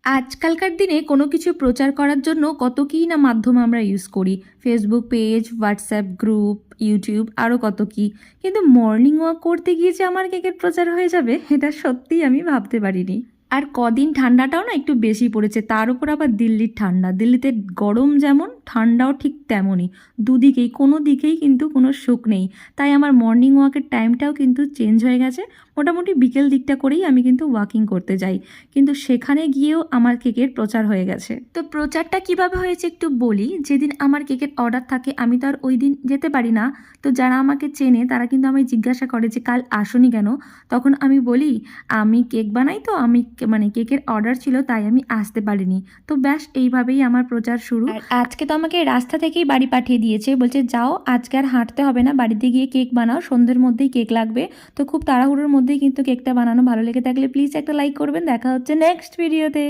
আজকালকার দিনে কোনো কিছু প্রচার করার জন্য কত কী না মাধ্যম আমরা ইউজ করি। Facebook page, WhatsApp group, YouTube আরও কত কী। কিন্তু মর্নিং ওয়াক করতে গিয়ে যে আমার কেকের প্রচার হয়ে যাবে এটা সত্যিই আমি ভাবতে পারিনি। আর কদিন ঠান্ডাটাও না একটু বেশি পড়েছে, তার উপর আবার দিল্লির ঠান্ডা। দিল্লিতে গরম যেমন ঠান্ডাও ঠিক তেমনই, দুদিকেই, কোনো দিকেই কিন্তু কোনো সুখ নেই। তাই আমার মর্নিং ওয়াকের টাইমটাও কিন্তু চেঞ্জ হয়ে গেছে। মোটামুটি বিকেল দিকটা করেই আমি কিন্তু ওয়াকিং করতে যাই, কিন্তু সেখানে গিয়েও আমার কেকের প্রচার হয়ে গেছে। তো প্রচারটা কিভাবে হয়েছে একটু বলি। যেদিন আমার কেকের অর্ডার থাকে আমি তো আর ওই দিন যেতে পারি না। তো যারা আমাকে চেনে তারা কিন্তু আমায় জিজ্ঞাসা করে যে কাল আসোনি কেন। তখন আমি বলি আমি কেক বানাই, তো আমি মানে কেকের অর্ডার ছিল তাই আমি আসতে পারিনি। তো ব্যাস এইভাবেই আমার প্রচার শুরু। আর আজকে তো আমাকে রাস্তা থেকেই বাড়ি পাঠিয়ে দিয়েছে, বলছে যাও আজকে আর হাঁটতে হবে না, বাড়িতে গিয়ে কেক বানাও, সন্ধ্যের মধ্যেই কেক লাগবে। তো খুব তাড়াহুড়োর মধ্যেই কিন্তু কেকটা বানানো। ভালো লেগে থাকলে প্লিজ একটা লাইক করবেন। দেখা হচ্ছে নেক্সট ভিডিওতে।